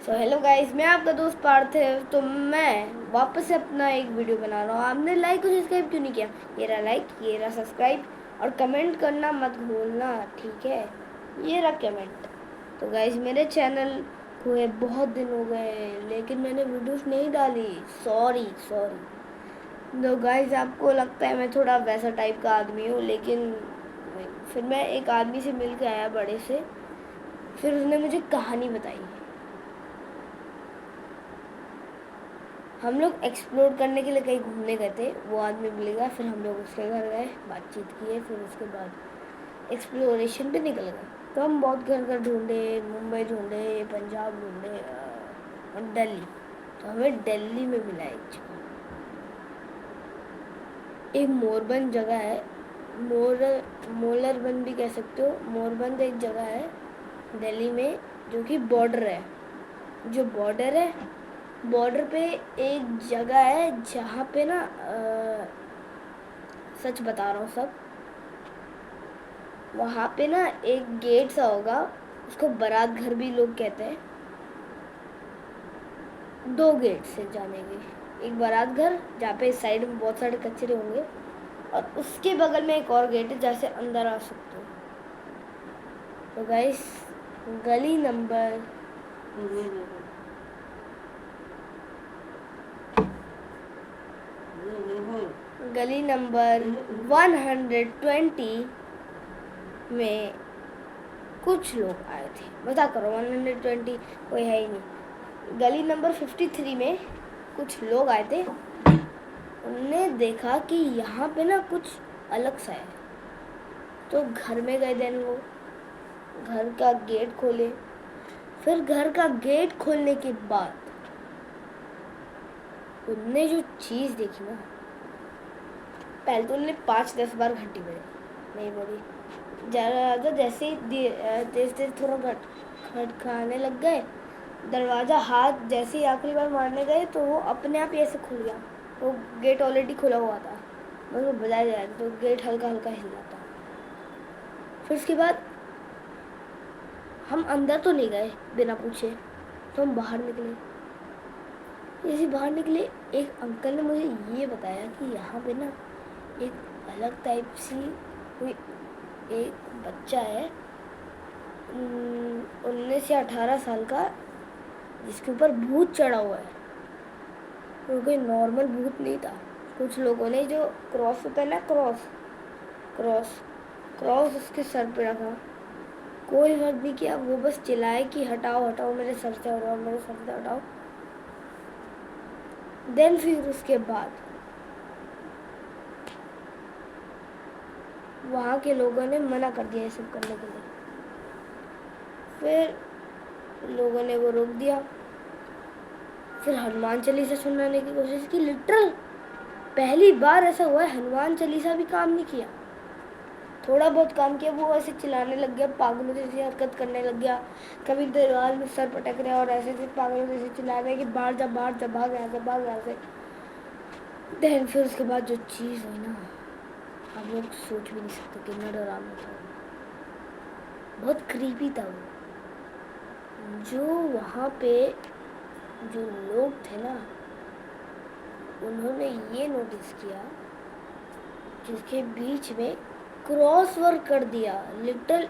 So hello guys, मैं आपका दोस्त पार्थ है। तो मैं वापस से अपना एक वीडियो बना रहा हूँ। आपने लाइक और सब्सक्राइब क्यों नहीं किया? ये रहा लाइक, ये रहा सब्सक्राइब, और कमेंट करना मत भूलना, ठीक है? ये रहा कमेंट। तो गाइस, मेरे चैनल को बहुत दिन हो गए लेकिन मैंने वीडियोस नहीं डाली। Sorry sorry. तो गाइस, आपको लगता है मैं थोड़ा वैसा टाइप का आदमी हूँ, लेकिन फिर मैं एक आदमी से मिल के आया, बड़े से। फिर उसने मुझे कहानी बताई। हम लोग एक्सप्लोर करने के लिए कहीं घूमने गए थे, वो आदमी मिल गया, फिर हम लोग उसके घर गए, बातचीत किए, फिर उसके बाद एक्सप्लोरेशन पे निकल गए। तो हम बहुत घर घर ढूंढे, मुंबई ढूंढे, पंजाब ढूंढे और दिल्ली। तो हमें दिल्ली में मिला एक मोरबन जगह है। मोर मोलरबन भी कह सकते हो। मोरबंद एक जगह है दिल्ली में, जो कि बॉर्डर है। जो बॉर्डर है, बॉर्डर पे एक जगह है जहाँ पे ना सच बता रहा हूँ सब। वहाँ पे ना एक गेट सा होगा, उसको बारात घर भी लोग कहते हैं। दो गेट से जाने के, एक बारात घर जहाँ पे साइड में बहुत सारे कचरे होंगे, और उसके बगल में एक और गेट है जहाँ से अंदर आ सकते हो। तो गाइस, गली नंबर गली नंबर 120 में कुछ लोग आए थे। मजा करो, 120 कोई है ही नहीं। गली नंबर 53 में कुछ लोग आए थे। उनने देखा कि यहाँ पे ना कुछ अलग सा है, तो घर में गए। देन वो घर का गेट खोले। फिर घर का गेट खोलने के बाद उनने जो चीज़ देखी ना, पहले तो उन्होंने 5-10 बार घंटी बजी, नहीं बजी। ज़्यादा जैसे ही तेज तेज थोड़ा खटखटाने लग गए, दरवाज़ा हाथ जैसे ही आखिरी बार मारने गए तो वो अपने आप ही ऐसे खुल गया। वो गेट ऑलरेडी खुला हुआ था, बस वो बजाया जाए तो गेट हल्का हल्का हिल जाता। फिर उसके बाद हम अंदर तो नहीं गए बिना पूछे, तो हम बाहर निकले। जैसे बाहर निकले, एक अंकल ने मुझे ये बताया कि यहाँ पे ना एक अलग टाइप सी कोई एक बच्चा है, 19 या 18 साल का, जिसके ऊपर भूत चढ़ा हुआ है। वो कोई नॉर्मल भूत नहीं था। कुछ लोगों ने जो क्रॉस होता है ना, क्रॉस क्रॉस क्रॉस उसके सर पे रखा। कोई फर्क नहीं किया, वो बस चिल्लाए कि हटाओ हटाओ मेरे सर से, हटाओ मेरे सर से, हटाओ। देन फिर उसके बाद वहाँ के लोगों ने मना कर दिया ये सब करने के लिए। फिर लोगों ने वो रोक दिया। फिर हनुमान चालीसा सुनाने की कोशिश की। लिटरल पहली बार ऐसा हुआ है, हनुमान चालीसा भी काम नहीं किया। थोड़ा बहुत काम किया, वो ऐसे चिल्लाने लग गया, पागलों जैसी हरकत करने लग गया। कभी दीवार में सर पटक रहे और ऐसे ऐसे पागलों जैसे चिल्ला रहे कि बाहर जा, बाहर जा, भाग यहाँ से, भाग यहाँ से। देन फिर उसके बाद जो चीज़ हुई ना, आप लोग सोच भी नहीं सकते कितना डरावना था। बहुत क्रीपी था वो। जो वहाँ पे जो लोग थे ना, उन्होंने ये नोटिस किया, जिसके बीच में क्रॉस वर्क कर दिया। लिटिल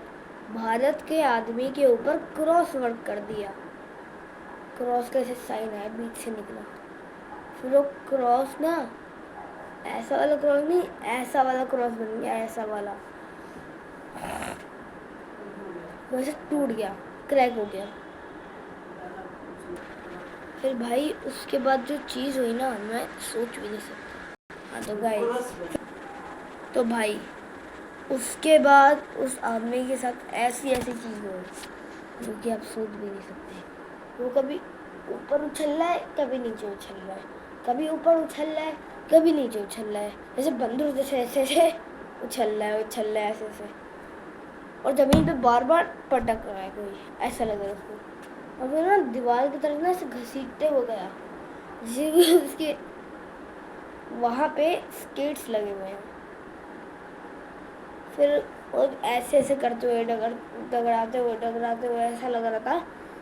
भारत के आदमी के ऊपर क्रॉस वर्क कर दिया। क्रॉस का ऐसे साइन है, बीच से निकला। फिर वो क्रॉस ना, ऐसा वाला क्रॉस नहीं, ऐसा वाला क्रॉस बन गया, ऐसा वाला। वैसे टूट गया, क्रैक हो गया। फिर भाई उसके बाद जो चीज़ हुई ना, मैं सोच भी नहीं सकता। हाँ तो गाइस, तो भाई उसके बाद उस आदमी के साथ ऐसी ऐसी चीज़ हुई जो कि आप सोच भी नहीं सकते। वो कभी ऊपर उछल रहा है, कभी नीचे उछल रहा है, कभी ऊपर उछल रहा है, कभी नीचे उछल रहा है, जैसे बंदूक जैसे ऐसे ऐसे उछल रहा है, उछल रहा है ऐसे ऐसे, और ज़मीन पे बार बार पटक रहा है कोई, ऐसा लग रहा है उसको। और फिर ना दीवार की तरफ ना ऐसे घसीटते हुए गया, जैसे उसके वहाँ पे स्केट्स लगे हुए हैं। फिर वो ऐसे ऐसे करते हुए डगराते हुए ऐसा लग रहा था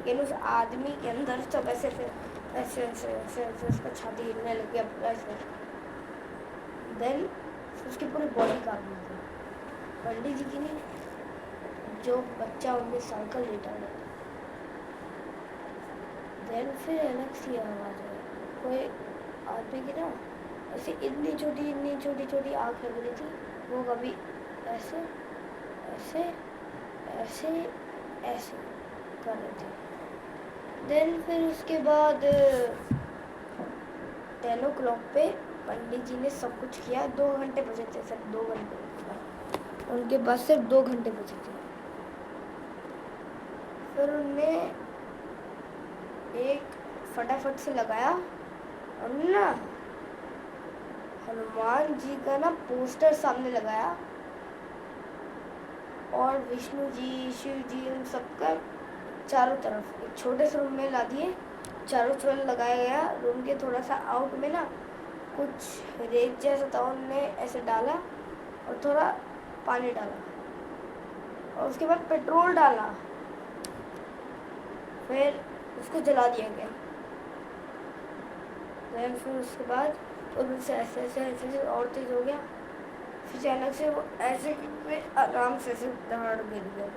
लेकिन उस आदमी के अंदर सब ऐसे ऐसे ऐसे ऐसे ऐसे उसका छाती हिलने लग गया पूरा ऐसे। देन उसकी पूरी बॉडी कांप रही थी। पंडित जी की नहीं, जो बच्चा उनके साइकिल लेटा गया। देन फिर अलग सी आवाज़ आई, कोई आदमी की ना ऐसे इतनी छोटी छोटी आँख लग रही थी। वो कभी ऐसे ऐसे ऐसे ऐसे कर रहे थे। देन फिर उसके बाद 10 o'clock पे पंडित जी ने सब कुछ किया। 2 घंटे बचे थे, सिर्फ 2 घंटे उनके पास, सिर्फ 2 घंटे बचे थे। फिर उनने एक फटाफट से लगाया और ना हनुमान जी का ना पोस्टर सामने लगाया और विष्णु जी, शिव जी, उन सबका चारों तरफ एक छोटे से रूम में ला दिए। चारों तरफ लगाया गया। रूम के थोड़ा सा आउट में ना कुछ रेत जैसा था, उनने ऐसे डाला और थोड़ा पानी डाला और उसके बाद पेट्रोल डाला। फिर उसको जला दिया गया। फिर उसके बाद उनसे ऐसे ऐसे ऐसे ऐसे और तेज हो गया। फिर अचानक से वो ऐसे आराम से ऐसे दहाड़ गिर गए।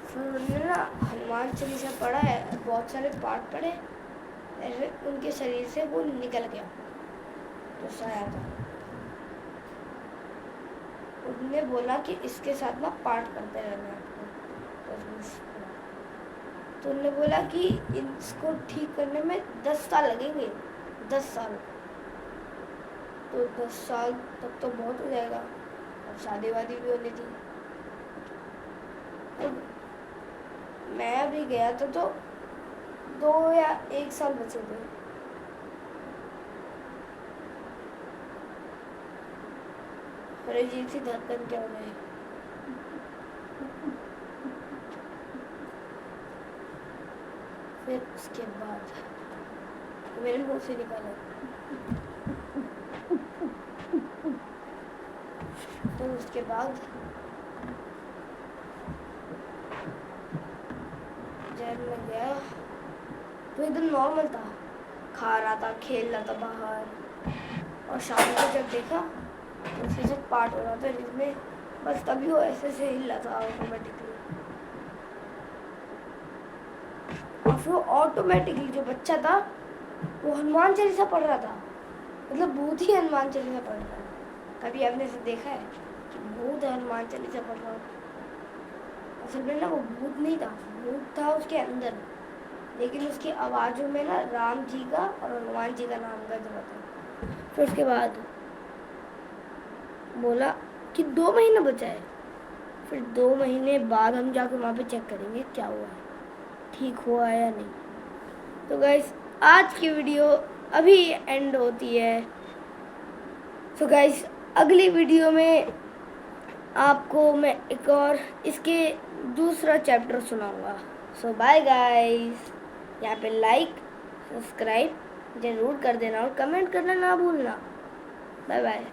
फिर उन्होंने ना हनुमान चालीसा पढ़ा है, बहुत सारे पाठ पढ़े, ऐसे उनके शरीर से वो निकल गया जो साया था। उन्होंने बोला कि इसके साथ ना पाठ करते रहना आपको। तो उन्होंने बोला कि इसको ठीक करने में 10 साल लगेंगे, 10 साल। तो 10 साल तक तो बहुत हो जाएगा। और शादी वादी भी होनी थी। तो मैं अभी गया था तो 2 या 1 साल बचे थे। मेरे अजीब सी धड़कन क्या हो गई। फिर उसके बाद मेरे मुंह से निकाला। फिर उसके बाद जब मैं गया तो एकदम नॉर्मल था, खा रहा था, खेल रहा था बाहर। और शाम को जब देखा तो उसके साथ पार्ट हो रहा था जिसमें बस तभी वो ऐसे से हिल रहा था ऑटोमेटिकली। और फिर ऑटोमेटिकली जो बच्चा था वो हनुमान चालीसा पढ़ रहा था। मतलब भूत ही हनुमान चालीसा पढ़ रहा है। कभी आपने ऐसे देखा है कि भूत हनुमान चालीसा पढ़ रहा हो? असल में ना वो भूत नहीं था, भूत था उसके अंदर, लेकिन उसकी आवाज़ों में ना राम जी का और हनुमान जी का नाम गज रहा था। फिर उसके बाद बोला कि 2 महीने बचा है। फिर 2 महीने बाद हम जाकर वहाँ पे चेक करेंगे क्या हुआ है, ठीक हुआ है या नहीं। तो गाइस आज की वीडियो अभी एंड होती है। तो गाइस अगली वीडियो में आपको मैं एक और इसके दूसरा चैप्टर सुनाऊंगा। सो बाय गाइस। यहाँ पे लाइक सब्सक्राइब ज़रूर कर देना और कमेंट करना ना भूलना। Bye bye.